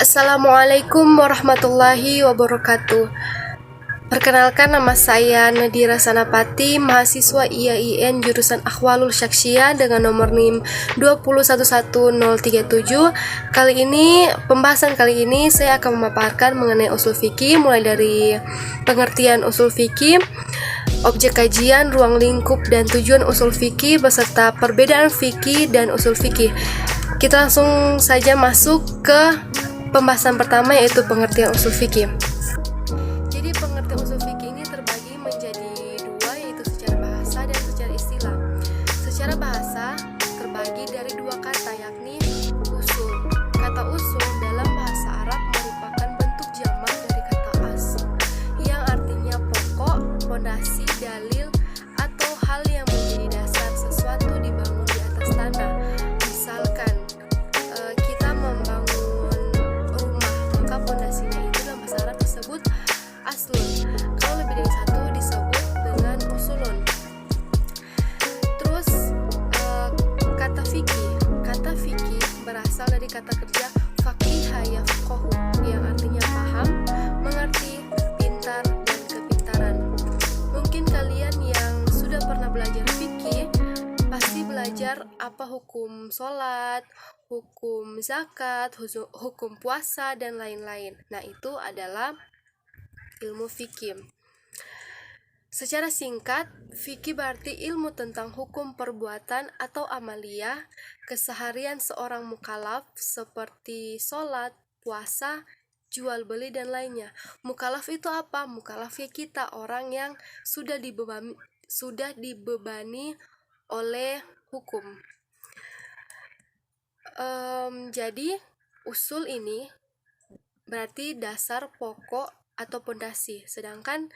Assalamualaikum warahmatullahi wabarakatuh. Perkenalkan, nama saya Nadira Sanapati, mahasiswa IAIN jurusan Akhwalul Syakhsiyah dengan nomor NIM 2011037. Pembahasan kali ini saya akan memaparkan mengenai usul fikih, mulai dari pengertian usul fikih, objek kajian, ruang lingkup dan tujuan usul fikih beserta perbedaan fikih dan usul fikih. Kita langsung saja masuk ke pembahasan pertama, yaitu pengertian usul fikih. Jadi pengertian usul fikih ini terbagi menjadi dua, yaitu secara bahasa dan secara istilah. Secara bahasa terbagi dari dua kata, yakni usul. Kata usul dalam bahasa Arab merupakan bentuk jamak dari kata asl, yang artinya pokok, fondasi, dalil, atau hal yang menjadi dasar sesuatu dibangun di atas tanah. Misalkan kita membangun rumah, maka fondasinya itu dalam bahasa Arab disebut aslun. Kalau lebih dari satu disebut dengan usulun. Terus kata fikih berasal dari kata kerja faqiha yafqahu, yang artinya paham, mengerti, pintar, dan kepintaran. Mungkin kalian yang sudah pernah belajar fikih pasti belajar apa hukum sholat, hukum zakat, hukum puasa, dan lain-lain. Nah, itu adalah ilmu fikih. Secara singkat, fikih berarti ilmu tentang hukum perbuatan atau amaliyah keseharian seorang mukallaf seperti sholat, puasa, jual beli, dan lainnya. Mukallaf itu apa? Mukallaf ya kita, orang yang sudah dibebani oleh hukum. Jadi usul ini berarti dasar, pokok, atau pondasi. Sedangkan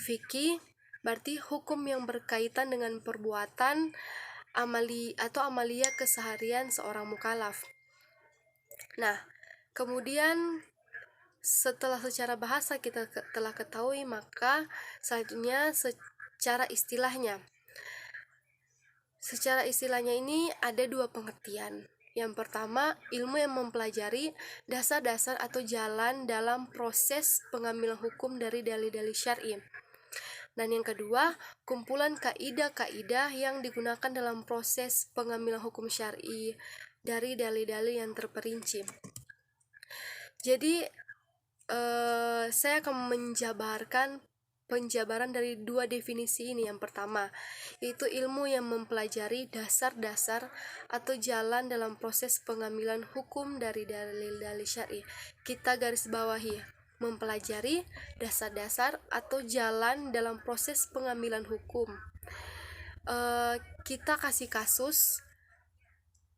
fikih berarti hukum yang berkaitan dengan perbuatan amalia keseharian seorang mukallaf. Nah, kemudian setelah secara bahasa kita telah ketahui, maka selanjutnya secara istilahnya. Secara istilahnya ini ada dua pengertian. Yang pertama, ilmu yang mempelajari dasar-dasar atau jalan dalam proses pengambilan hukum dari dalil-dalil syar'i. Dan yang kedua, kumpulan kaidah-kaidah yang digunakan dalam proses pengambilan hukum syar'i dari dalil-dalil yang terperinci. Jadi, saya akan menjabarkan penjabaran dari dua definisi ini. Yang pertama, yaitu ilmu yang mempelajari dasar-dasar atau jalan dalam proses pengambilan hukum dari dalil-dalil syar'i. Kita garis bawahi, mempelajari dasar-dasar atau jalan dalam proses pengambilan hukum. Kita kasih kasus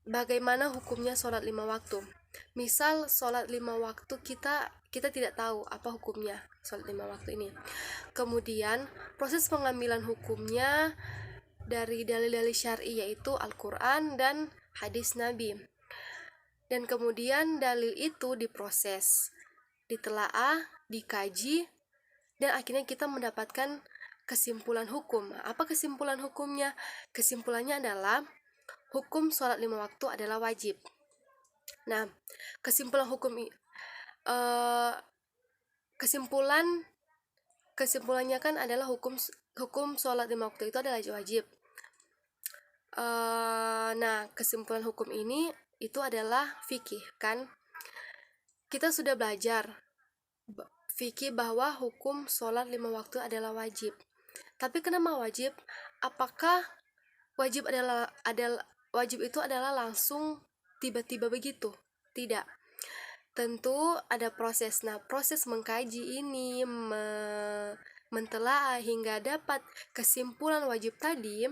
bagaimana hukumnya sholat 5 waktu. Misal sholat 5 waktu kita tidak tahu apa hukumnya sholat 5 waktu ini. Kemudian proses pengambilan hukumnya dari dalil-dalil syar'i, yaitu Al-Quran dan hadis Nabi. Dan kemudian dalil itu diproses, ditelaah, dikaji, dan akhirnya kita mendapatkan kesimpulan hukum. Apa kesimpulan hukumnya? Kesimpulannya adalah hukum sholat 5 waktu adalah wajib. Nah, kesimpulannya kan adalah hukum sholat 5 waktu itu adalah wajib. Nah, kesimpulan hukum ini itu adalah fikih, kan? Kita sudah belajar fikih bahwa hukum sholat 5 waktu adalah wajib. Tapi kenapa wajib? Apakah wajib itu adalah langsung tiba-tiba begitu? Tidak. Tentu ada proses. Nah, proses mengkaji ini, mentelaah hingga dapat kesimpulan wajib tadi,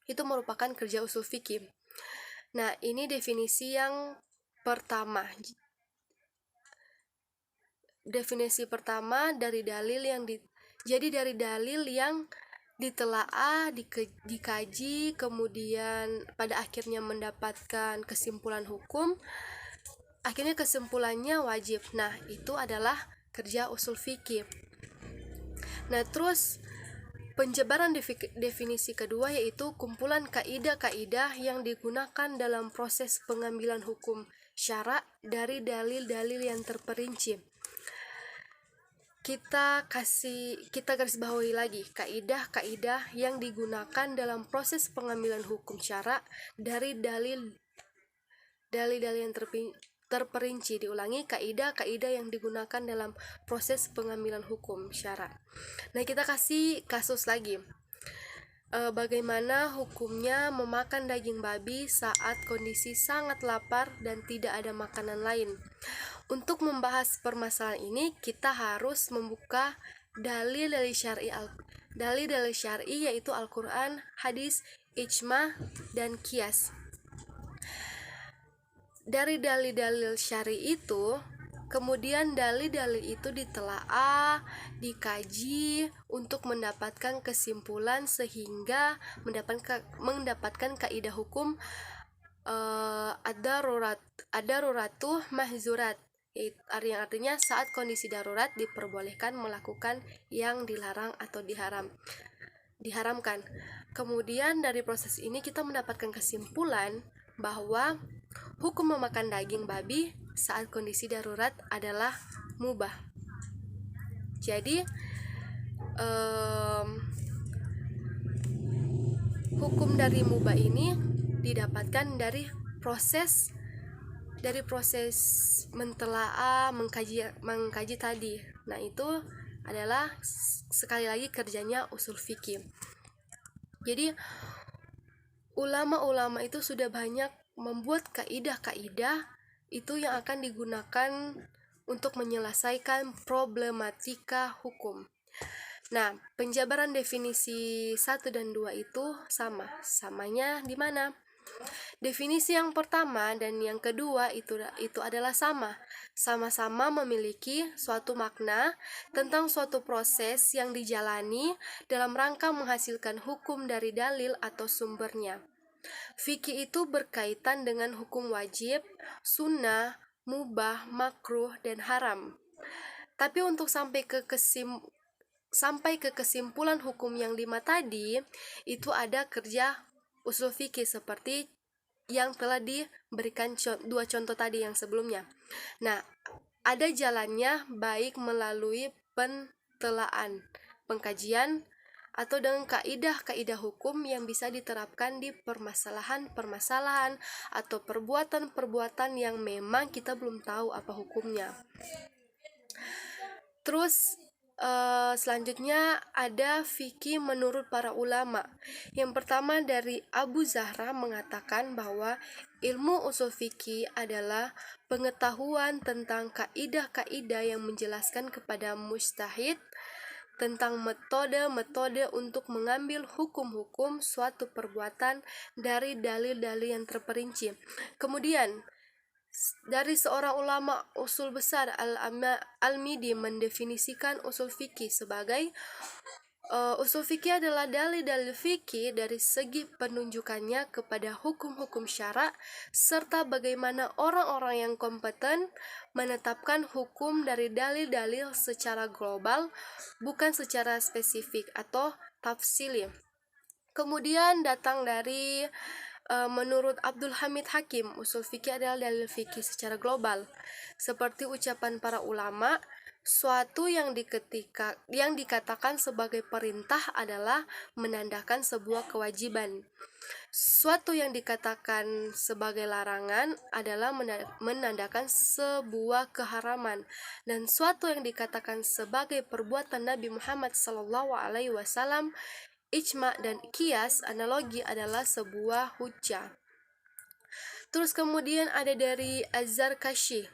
itu merupakan kerja usul fikih. Nah, ini definisi yang pertama. Definisi pertama dari dalil yang dari dalil yang ditelaah, dikaji, kemudian pada akhirnya mendapatkan kesimpulan hukum, akhirnya kesimpulannya wajib. Nah, itu adalah kerja usul fikih. Nah, terus penjabaran definisi kedua, yaitu kumpulan kaidah-kaidah yang digunakan dalam proses pengambilan hukum syara dari dalil-dalil yang terperinci. Kita garis bawahi lagi kaidah-kaidah yang digunakan dalam proses pengambilan hukum syara dari dalil yang terperinci. Diulangi, kaidah-kaidah yang digunakan dalam proses pengambilan hukum syara. Nah, kita kasih kasus lagi. Bagaimana hukumnya memakan daging babi saat kondisi sangat lapar dan tidak ada makanan lain. Untuk membahas permasalahan ini, kita harus membuka dalil-dalil syar'i yaitu Al-Quran, hadis, ijma, dan qiyas. Dari dalil-dalil syar'i itu, kemudian dalil-dalil itu ditelaah, dikaji untuk mendapatkan kesimpulan sehingga mendapatkan kaidah hukum ad-daruratu mahzurat, yang artinya saat kondisi darurat diperbolehkan melakukan yang dilarang atau diharamkan. Kemudian dari proses ini kita mendapatkan kesimpulan bahwa hukum memakan daging babi saat kondisi darurat adalah mubah. Jadi hukum dari mubah ini didapatkan dari proses mentelaah, mengkaji tadi. Nah, itu adalah sekali lagi kerjanya usul fikih. Jadi ulama-ulama itu sudah banyak membuat kaidah-kaidah itu yang akan digunakan untuk menyelesaikan problematika hukum. Nah, penjabaran definisi 1 dan 2 itu samanya di mana? Definisi yang pertama dan yang kedua itu adalah sama-sama memiliki suatu makna tentang suatu proses yang dijalani dalam rangka menghasilkan hukum dari dalil atau sumbernya. Fikih itu berkaitan dengan hukum wajib, sunnah, mubah, makruh, dan haram. Tapi untuk sampai ke kesimpulan hukum yang 5 tadi, itu ada kerja usul fikih seperti yang telah diberikan 2 contoh tadi yang sebelumnya. Nah, ada jalannya baik melalui pentelaan, pengkajian, atau dengan kaidah-kaidah hukum yang bisa diterapkan di permasalahan atau perbuatan-perbuatan yang memang kita belum tahu apa hukumnya. Terus selanjutnya ada fikih menurut para ulama. Yang pertama dari Abu Zahra mengatakan bahwa ilmu usul fikih adalah pengetahuan tentang kaidah-kaidah yang menjelaskan kepada mujtahid tentang metode-metode untuk mengambil hukum-hukum suatu perbuatan dari dalil-dalil yang terperinci. Kemudian dari seorang ulama usul besar Al-Midi mendefinisikan usul fikih sebagai usul fikih adalah dalil-dalil fikih dari segi penunjukannya kepada hukum-hukum syara serta bagaimana orang-orang yang kompeten menetapkan hukum dari dalil-dalil secara global, bukan secara spesifik atau tafsili. Kemudian datang dari menurut Abdul Hamid Hakim, usul fikih adalah dalil fikih secara global. Seperti ucapan para ulama, suatu yang dikatakan sebagai perintah adalah menandakan sebuah kewajiban. Suatu yang dikatakan sebagai larangan adalah menandakan sebuah keharaman, dan suatu yang dikatakan sebagai perbuatan Nabi Muhammad SAW, ijma dan qiyas analogi adalah sebuah hujjah. Terus kemudian ada dari Az-Zarkashi.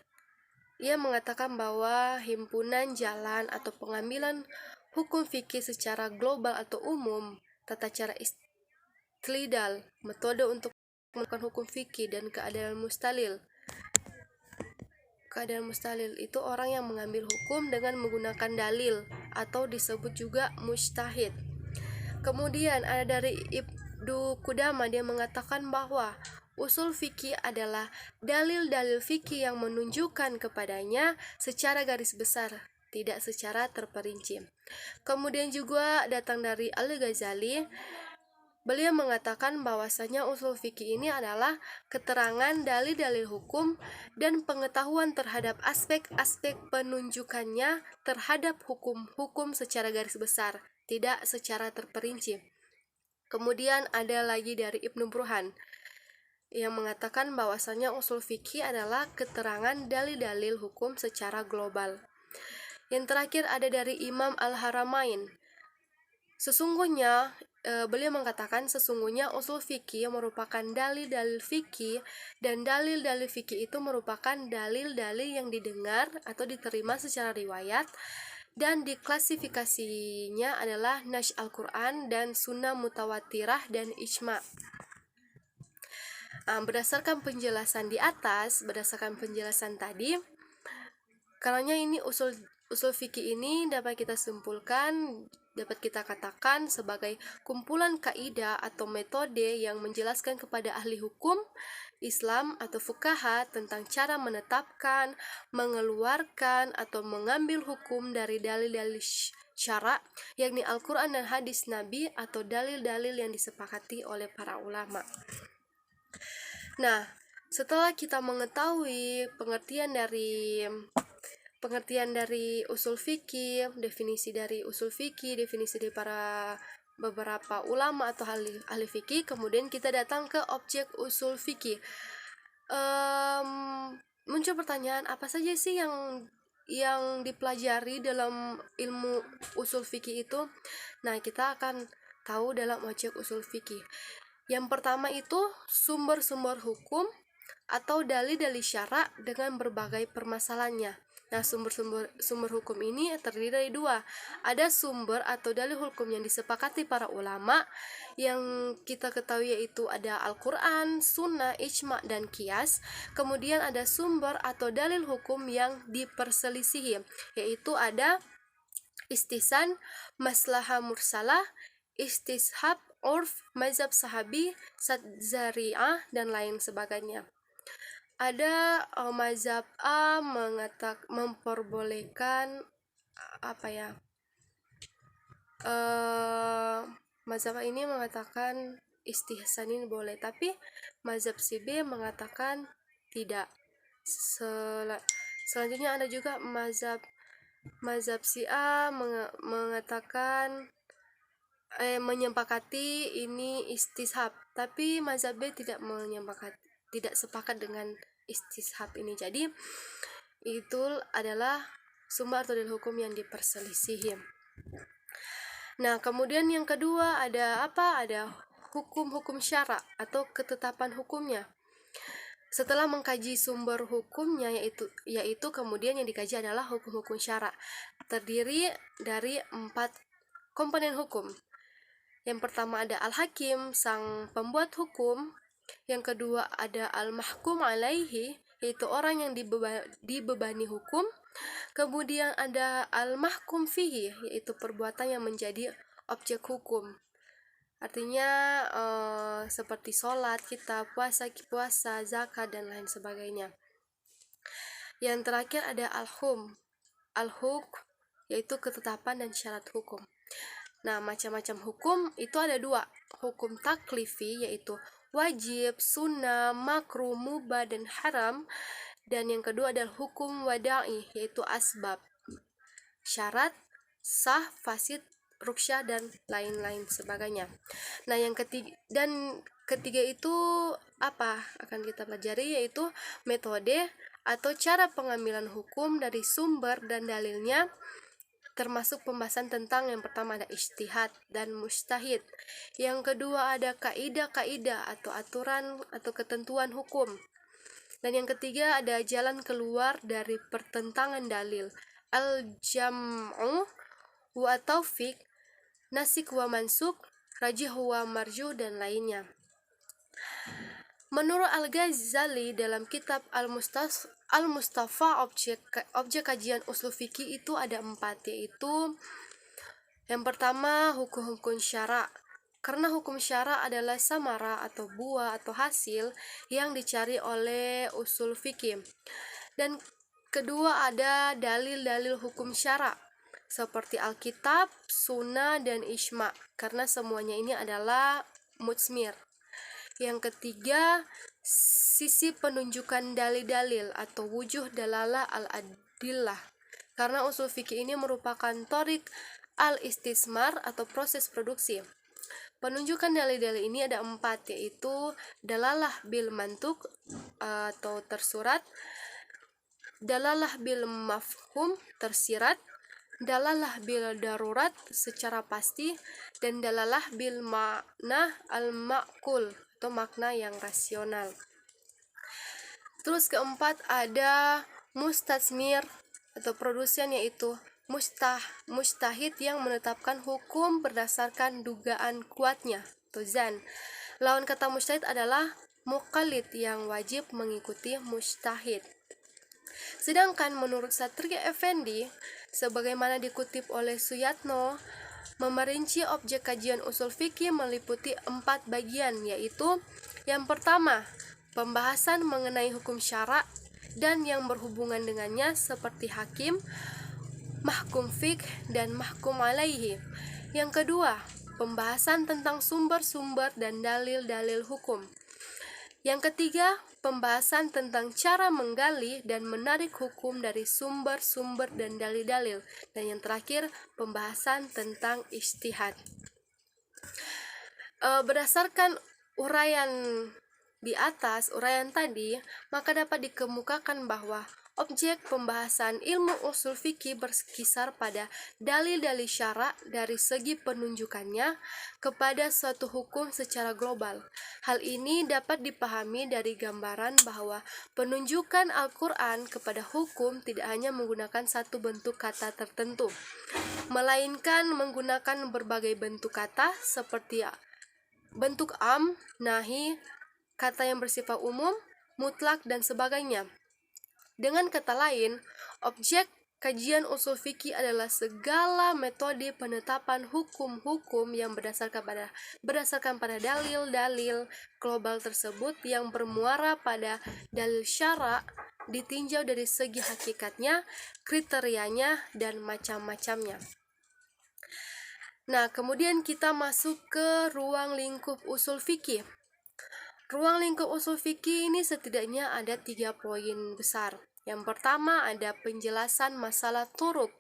Ia mengatakan bahwa himpunan jalan atau pengambilan hukum fikih secara global atau umum, tata cara istidlal, metode untuk melakukan hukum fikih, dan keadaan mustalil. Keadaan mustalil itu orang yang mengambil hukum dengan menggunakan dalil atau disebut juga mujtahid. Kemudian ada dari Ibnu Qudamah, dia mengatakan bahwa usul fikih adalah dalil-dalil fikih yang menunjukkan kepadanya secara garis besar, tidak secara terperinci. Kemudian juga datang dari Al-Ghazali, beliau mengatakan bahwasanya usul fikih ini adalah keterangan dalil-dalil hukum dan pengetahuan terhadap aspek-aspek penunjukannya terhadap hukum-hukum secara garis besar, tidak secara terperinci. Kemudian ada lagi dari Ibnu Burhan yang mengatakan bahwasanya usul fikih adalah keterangan dalil-dalil hukum secara global. Yang terakhir ada dari Imam Al-Haramain. Sesungguhnya beliau mengatakan sesungguhnya usul fikih merupakan dalil-dalil fikih, dan dalil-dalil fikih itu merupakan dalil-dalil yang didengar atau diterima secara riwayat dan diklasifikasinya adalah nas Al-Quran dan sunnah mutawatirah dan ijma'. Berdasarkan penjelasan di atas, berdasarkan penjelasan tadi, karena ini usul fikih ini dapat kita simpulkan, dapat kita katakan sebagai kumpulan kaidah atau metode yang menjelaskan kepada ahli hukum Islam atau fuqaha tentang cara menetapkan, mengeluarkan atau mengambil hukum dari dalil-dalil syara, yakni Al-Quran dan hadis Nabi atau dalil-dalil yang disepakati oleh para ulama. Nah, setelah kita mengetahui pengertian dari usul fikih, definisi dari usul fikih, definisi dari para beberapa ulama atau ahli fikih, kemudian kita datang ke objek usul fikih. Muncul pertanyaan, apa saja sih yang dipelajari dalam ilmu usul fikih itu? Nah, kita akan tahu dalam objek usul fikih. Yang pertama itu sumber-sumber hukum atau dalil-dalil syara dengan berbagai permasalahannya. Nah, sumber hukum ini terdiri dari dua. Ada sumber atau dalil hukum yang disepakati para ulama, yang kita ketahui yaitu ada Al-Quran, Sunnah, Ijma' dan Qiyas. Kemudian ada sumber atau dalil hukum yang diperselisihi, yaitu ada istihsan, maslahah mursalah, istishab, urf, mazhab sahabi, zari'ah, dan lain sebagainya. Ada mazhab A memperbolehkan mazhab ini mengatakan istihsan ini boleh, tapi mazhab si B mengatakan tidak. Selanjutnya ada juga mazhab si A mengatakan menyepakati ini istishab, tapi mazhab B tidak sepakat dengan istishab ini. Jadi itu adalah sumber atau dalil hukum yang diperselisihi. Nah, kemudian yang kedua ada apa? Ada hukum-hukum syara atau ketetapan hukumnya. Setelah mengkaji sumber hukumnya, yaitu kemudian yang dikaji adalah hukum-hukum syara. Terdiri dari 4 komponen hukum. Yang pertama ada al-hakim, sang pembuat hukum. Yang kedua ada al-mahkum alaihi, yaitu orang yang dibebani hukum. Kemudian ada al-mahkum fihi, yaitu perbuatan yang menjadi objek hukum. Artinya seperti sholat, kita puasa, zakat, dan lain sebagainya. Yang terakhir ada al-hukm, yaitu ketetapan dan syarat hukum. Nah, macam-macam hukum itu ada 2. Hukum taklifi, yaitu wajib, sunnah, makruh, mubah, dan haram. Dan yang kedua adalah hukum wada'i, yaitu asbab, syarat, sah, fasid, ruksyah, dan lain-lain sebagainya. Nah, yang ketiga itu apa akan kita pelajari, yaitu metode atau cara pengambilan hukum dari sumber dan dalilnya, termasuk pembahasan tentang yang pertama ada ijtihad dan mujtahid. Yang kedua ada kaidah-kaidah atau aturan atau ketentuan hukum. Dan yang ketiga ada jalan keluar dari pertentangan dalil, al-jam'u wa taufiq, nasik wa mansuk, rajih wa marju, dan lainnya. Menurut Al-Ghazali dalam kitab Al-Mustafa, objek kajian usul fikih itu ada 4, yaitu yang pertama hukum-hukum syara. Karena hukum syara adalah samara atau buah atau hasil yang dicari oleh usul fikih. Dan kedua ada dalil-dalil hukum syara seperti Alkitab, Sunnah, dan Ijma', karena semuanya ini adalah mujmir. Yang ketiga, sisi penunjukan dalil-dalil atau wujuh dalalah al-adillah. Karena usul fikih ini merupakan torik al-istismar atau proses produksi. Penunjukan dalil-dalil ini ada 4, yaitu dalalah bil mantuk atau tersurat, dalalah bil mafhum tersirat, dalalah bil darurat secara pasti, dan dalalah bil makna al-ma'kul atau makna yang rasional. Terus keempat ada mustasmir atau produsen, yaitu mustahid yang menetapkan hukum berdasarkan dugaan kuatnya atau zan. Lawan kata mustahid adalah muqallid yang wajib mengikuti mustahid. Sedangkan menurut Satria Effendi, sebagaimana dikutip oleh Suyatno, memerinci objek kajian usul fikih meliputi 4 bagian, yaitu yang pertama, pembahasan mengenai hukum syara dan yang berhubungan dengannya seperti hakim, mahkum fiqh, dan mahkum alaihi. Yang kedua, pembahasan tentang sumber-sumber dan dalil-dalil hukum. Yang ketiga, pembahasan tentang cara menggali dan menarik hukum dari sumber-sumber dan dalil-dalil. Dan yang terakhir, pembahasan tentang ijtihad. Berdasarkan uraian di atas, uraian tadi, maka dapat dikemukakan bahwa objek pembahasan ilmu usul fikih berkisar pada dalil-dalil syara dari segi penunjukannya kepada suatu hukum secara global. Hal ini dapat dipahami dari gambaran bahwa penunjukan Al-Quran kepada hukum tidak hanya menggunakan satu bentuk kata tertentu, melainkan menggunakan berbagai bentuk kata seperti bentuk am, nahi, kata yang bersifat umum, mutlak, dan sebagainya. Dengan kata lain, objek kajian usul fikih adalah segala metode penetapan hukum-hukum yang berdasarkan pada dalil-dalil global tersebut yang bermuara pada dalil syara, ditinjau dari segi hakikatnya, kriterianya, dan macam-macamnya. Nah, kemudian kita masuk ke ruang lingkup usul fikih. Ruang lingkup usul fikih ini setidaknya ada 3 poin besar. Yang pertama ada penjelasan masalah turuk,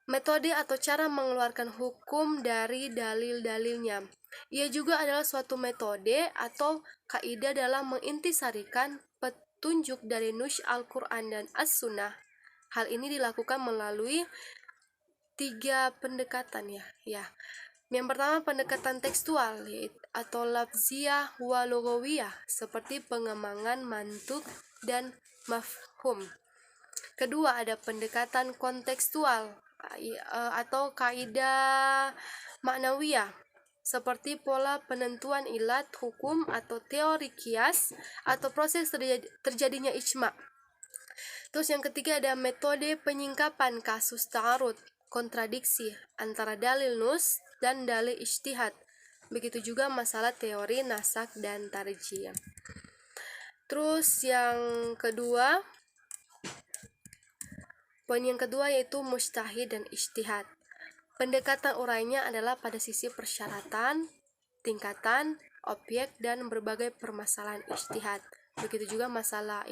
metode atau cara mengeluarkan hukum dari dalil-dalilnya. Ia juga adalah suatu metode atau kaidah dalam mengintisarikan petunjuk dari nush Al-Quran dan As-Sunnah. Hal ini dilakukan melalui 3 pendekatan ya. Yang pertama pendekatan tekstual atau lafziyah wa lugawiyah seperti pengembangan mantuk dan mafhum. Kedua ada pendekatan kontekstual atau kaidah maknawiyah seperti pola penentuan ilat hukum atau teori kias atau proses terjadinya ijma'. Terus yang ketiga ada metode penyingkapan kasus ta'arud, kontradiksi antara dalil nus dan dalil ijtihad. Begitu juga masalah teori nasak dan tarjih. Terus poin yang kedua yaitu mujtahid dan ijtihad. Pendekatan urainya adalah pada sisi persyaratan, tingkatan, objek, dan berbagai permasalahan ijtihad. Begitu juga masalah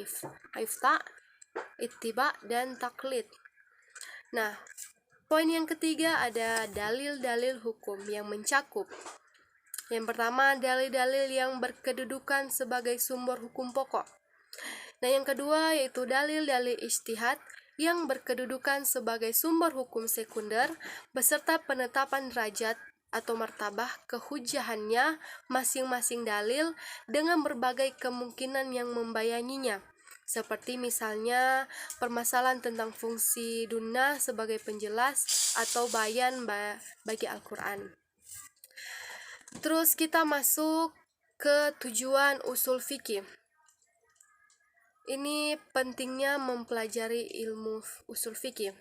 ifta, ittiba, dan taklid. Nah, poin yang ketiga ada dalil-dalil hukum yang mencakup. Yang pertama, dalil-dalil yang berkedudukan sebagai sumber hukum pokok. Nah, yang kedua yaitu dalil-dalil ijtihad yang berkedudukan sebagai sumber hukum sekunder beserta penetapan derajat atau martabah kehujahannya masing-masing dalil dengan berbagai kemungkinan yang membayanginya. Seperti misalnya permasalahan tentang fungsi dunnah sebagai penjelas atau bayan bagi Al-Quran. Terus kita masuk ke tujuan usul fikih. Ini pentingnya mempelajari ilmu usul fikih.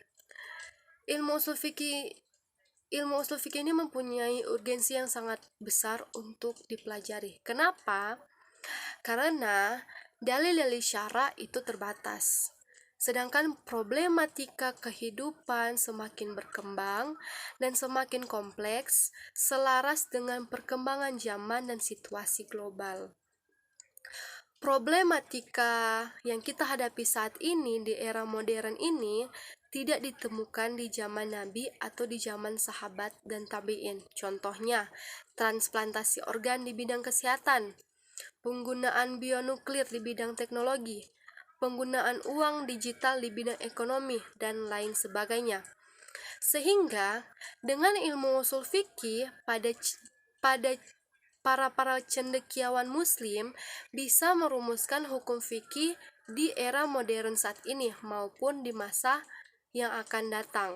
Ilmu usul fikih ini mempunyai urgensi yang sangat besar untuk dipelajari. Kenapa? Karena dalil-dalil syara itu terbatas. Sedangkan problematika kehidupan semakin berkembang dan semakin kompleks selaras dengan perkembangan zaman dan situasi global. Problematika yang kita hadapi saat ini di era modern ini tidak ditemukan di zaman Nabi atau di zaman sahabat dan tabi'in. Contohnya, transplantasi organ di bidang kesehatan, penggunaan bionuklir di bidang teknologi, penggunaan uang digital di bidang ekonomi, dan lain sebagainya. Sehingga dengan ilmu usul fikih pada para cendekiawan muslim bisa merumuskan hukum fikih di era modern saat ini maupun di masa yang akan datang.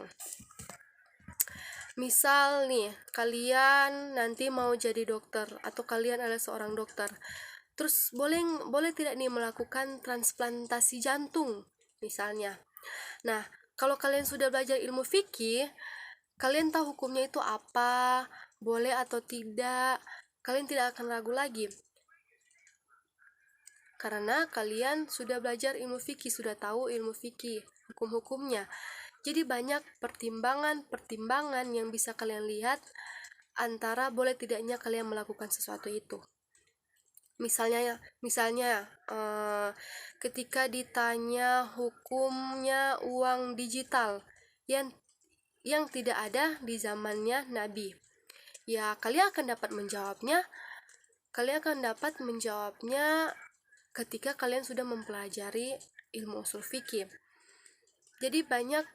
Misal nih, kalian nanti mau jadi dokter atau kalian adalah seorang dokter. Terus boleh tidak nih melakukan transplantasi jantung misalnya. Nah, kalau kalian sudah belajar ilmu fikih, kalian tahu hukumnya itu apa, boleh atau tidak. Kalian tidak akan ragu lagi. Karena kalian sudah belajar ilmu fikih, sudah tahu ilmu fikih, hukum-hukumnya. Jadi banyak pertimbangan yang bisa kalian lihat antara boleh tidaknya kalian melakukan sesuatu itu. Misalnya ketika ditanya hukumnya uang digital yang tidak ada di zamannya Nabi, ya kalian akan dapat menjawabnya ketika kalian sudah mempelajari ilmu usul fikih. Jadi banyak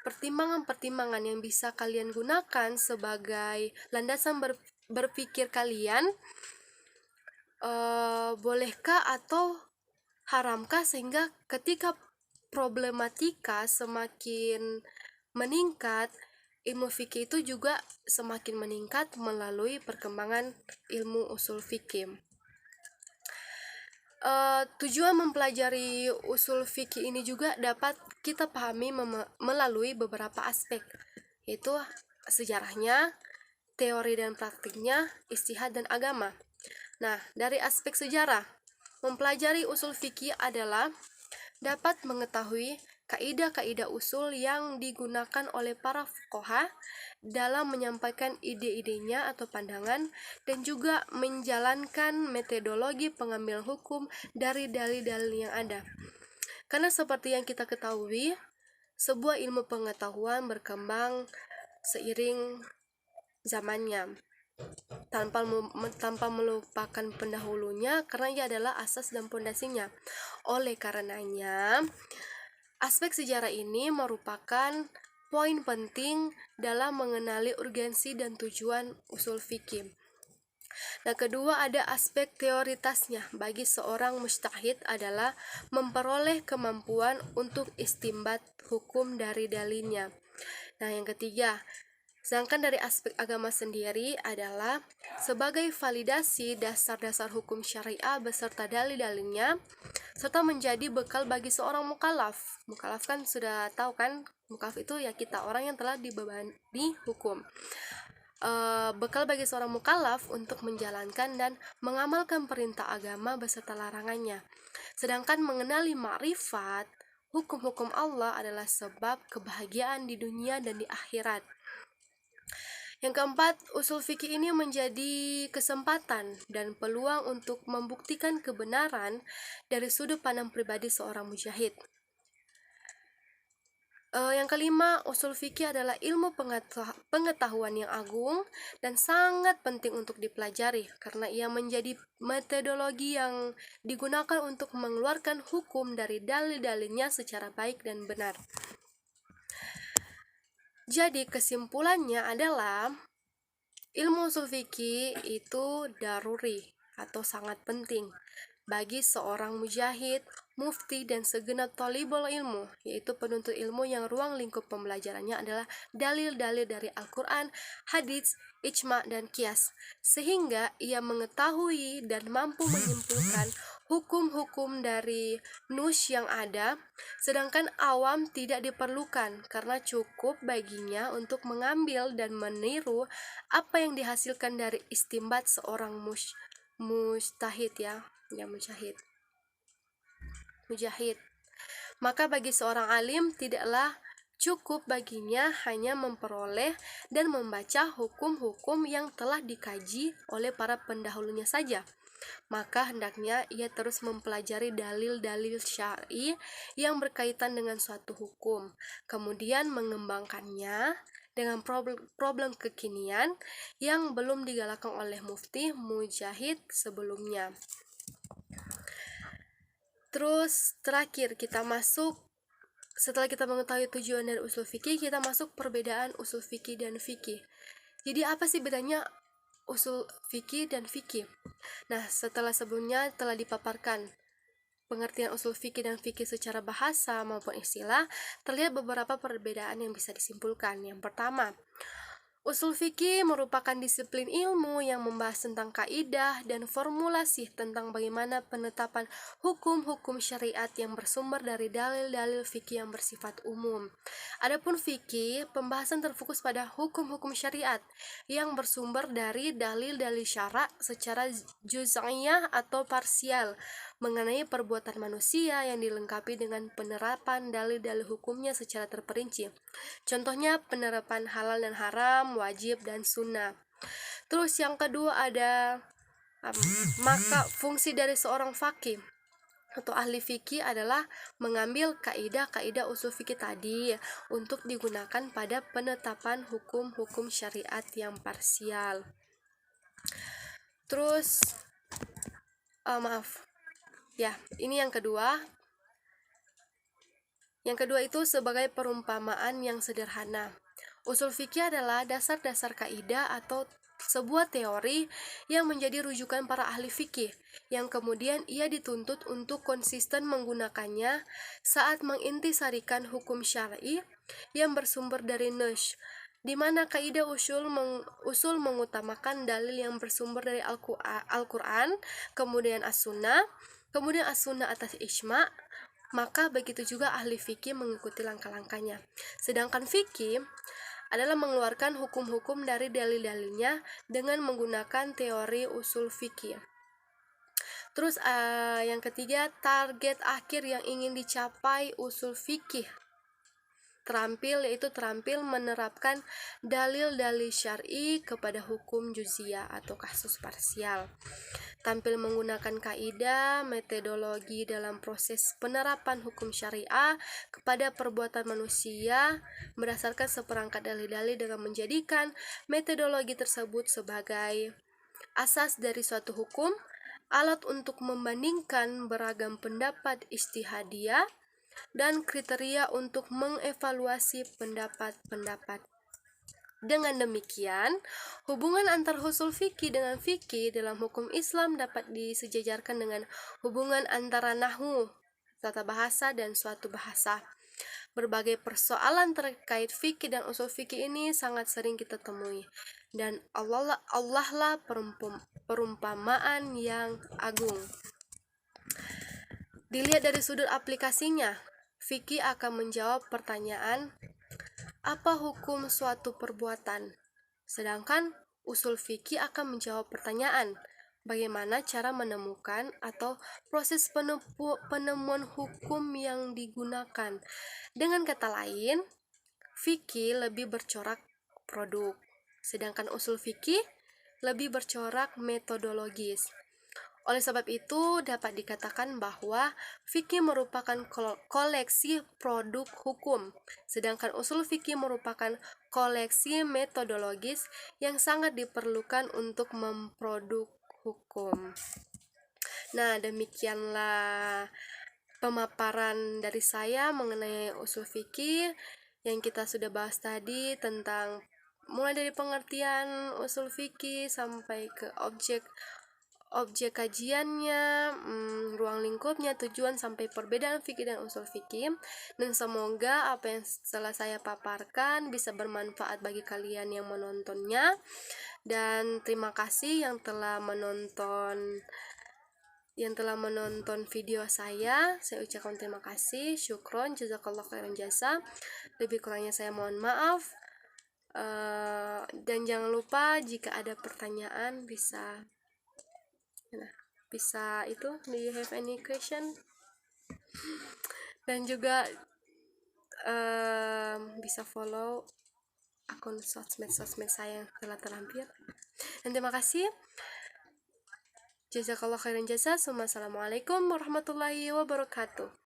pertimbangan-pertimbangan yang bisa kalian gunakan sebagai landasan berpikir kalian, bolehkah atau haramkah, sehingga ketika problematika semakin meningkat, ilmu fikih itu juga semakin meningkat melalui perkembangan ilmu usul fikih. Tujuan mempelajari usul fikih ini juga dapat kita pahami melalui beberapa aspek, yaitu sejarahnya, teori dan praktiknya, ijtihad dan agama. Nah, dari aspek sejarah, mempelajari usul fikih adalah dapat mengetahui kaidah-kaidah usul yang digunakan oleh para fuqaha dalam menyampaikan ide-idenya atau pandangan, dan juga menjalankan metodologi pengambilan hukum dari dalil-dalil yang ada. Karena seperti yang kita ketahui, sebuah ilmu pengetahuan berkembang seiring zamannya tanpa melupakan pendahulunya, karena ia adalah asas dan pondasinya. Oleh karenanya, aspek sejarah ini merupakan poin penting dalam mengenali urgensi dan tujuan usul fikih. Nah, kedua ada aspek teoritasnya. Bagi seorang mujtahid adalah memperoleh kemampuan untuk istimbat hukum dari dalilnya. Nah, yang ketiga, sedangkan dari aspek agama sendiri adalah sebagai validasi dasar-dasar hukum syariah beserta dalil-dalilnya, serta menjadi bekal bagi seorang mukallaf. Mukallaf kan sudah tahu kan, mukallaf itu ya kita, orang yang telah dibebani hukum. Bekal bagi seorang mukallaf untuk menjalankan dan mengamalkan perintah agama beserta larangannya. Sedangkan mengenali ma'rifat hukum-hukum Allah adalah sebab kebahagiaan di dunia dan di akhirat. Yang keempat, usul fikih ini menjadi kesempatan dan peluang untuk membuktikan kebenaran dari sudut pandang pribadi seorang mujahid. Yang kelima, usul fikih adalah ilmu pengetahuan yang agung dan sangat penting untuk dipelajari karena ia menjadi metodologi yang digunakan untuk mengeluarkan hukum dari dalil-dalilnya secara baik dan benar. Jadi kesimpulannya adalah ilmu usul fikih itu daruri atau sangat penting bagi seorang mujahid, mufti, dan segenap thalibul ilmu, yaitu penuntut ilmu yang ruang lingkup pembelajarannya adalah dalil-dalil dari Al-Quran, hadits, ijma, dan qiyas, sehingga ia mengetahui dan mampu menyimpulkan hukum-hukum dari nus yang ada, sedangkan awam tidak diperlukan karena cukup baginya untuk mengambil dan meniru apa yang dihasilkan dari istimbat seorang mujtahid. Maka bagi seorang alim tidaklah cukup baginya hanya memperoleh dan membaca hukum-hukum yang telah dikaji oleh para pendahulunya saja. Maka hendaknya ia terus mempelajari dalil-dalil syar'i yang berkaitan dengan suatu hukum, kemudian mengembangkannya dengan problem kekinian yang belum digalakkan oleh mufti mujahid sebelumnya. Terus terakhir kita masuk, setelah kita mengetahui tujuan dari usul fikih, kita masuk perbedaan usul fikih dan fikih. Jadi apa sih bedanya usul fikih dan fikih? Nah, setelah sebelumnya telah dipaparkan pengertian usul fikih dan fikih secara bahasa maupun istilah, terlihat beberapa perbedaan yang bisa disimpulkan. Yang pertama, usul fikih merupakan disiplin ilmu yang membahas tentang kaidah dan formulasi tentang bagaimana penetapan hukum-hukum syariat yang bersumber dari dalil-dalil fikih yang bersifat umum. Adapun fikih, pembahasan terfokus pada hukum-hukum syariat yang bersumber dari dalil-dalil syara' secara juz'iyah atau parsial mengenai perbuatan manusia yang dilengkapi dengan penerapan dalil-dalil hukumnya secara terperinci. Contohnya penerapan halal dan haram, wajib dan sunnah. Terus yang kedua ada maka fungsi dari seorang faqih atau ahli fikih adalah mengambil kaidah-kaidah usul fikih tadi untuk digunakan pada penetapan hukum-hukum syariat yang parsial. Terus ini yang kedua. Yang kedua itu sebagai perumpamaan yang sederhana. Usul fikih adalah dasar-dasar kaidah atau sebuah teori yang menjadi rujukan para ahli fikih, yang kemudian ia dituntut untuk konsisten menggunakannya saat mengintisarikan hukum syar'i yang bersumber dari nas, di mana kaidah usul mengutamakan dalil yang bersumber dari Al-Quran, kemudian As-Sunnah, kemudian As-Sunnah atas ijma'. Maka begitu juga ahli fikih mengikuti langkah-langkahnya. Sedangkan fikih adalah mengeluarkan hukum-hukum dari dalil-dalilnya dengan menggunakan teori usul fikih. Terus yang ketiga, target akhir yang ingin dicapai usul fikih terampil menerapkan dalil-dalil syar'i kepada hukum juz'iyah atau kasus parsial. Tampil menggunakan kaidah metodologi dalam proses penerapan hukum syariah kepada perbuatan manusia berdasarkan seperangkat dalil-dalil dengan menjadikan metodologi tersebut sebagai asas dari suatu hukum, alat untuk membandingkan beragam pendapat ijtihadiyah, dan kriteria untuk mengevaluasi pendapat-pendapat. Dengan demikian, hubungan antar usul fikih dengan fikih dalam hukum Islam dapat disejajarkan dengan hubungan antara nahwu, tata bahasa, dan suatu bahasa. Berbagai persoalan terkait fikih dan usul fikih ini sangat sering kita temui, dan Allah lah perumpamaan yang agung. Dilihat dari sudut aplikasinya, fikih akan menjawab pertanyaan apa hukum suatu perbuatan, sedangkan usul fikih akan menjawab pertanyaan bagaimana cara menemukan atau proses penemuan hukum yang digunakan. Dengan kata lain, fikih lebih bercorak produk, sedangkan usul fikih lebih bercorak metodologis. Oleh sebab itu, dapat dikatakan bahwa fikih merupakan koleksi produk hukum, sedangkan usul fikih merupakan koleksi metodologis yang sangat diperlukan untuk memproduk hukum. Nah, demikianlah pemaparan dari saya mengenai usul fikih yang kita sudah bahas tadi, tentang mulai dari pengertian usul fikih sampai ke objek kajiannya, ruang lingkupnya, tujuan sampai perbedaan fikih dan usul fikih. Dan semoga apa yang telah saya paparkan bisa bermanfaat bagi kalian yang menontonnya. Dan terima kasih yang telah menonton video saya ucapkan terima kasih, syukron, jazakallah khairan jasa. Lebih kurangnya saya mohon maaf. Dan jangan lupa jika ada pertanyaan bisa itu, do you have any question? dan juga bisa follow akun sosmed saya yang telah terlampir. Dan terima kasih. Jazakallah khairan jasa. Assalamualaikum warahmatullahi wabarakatuh.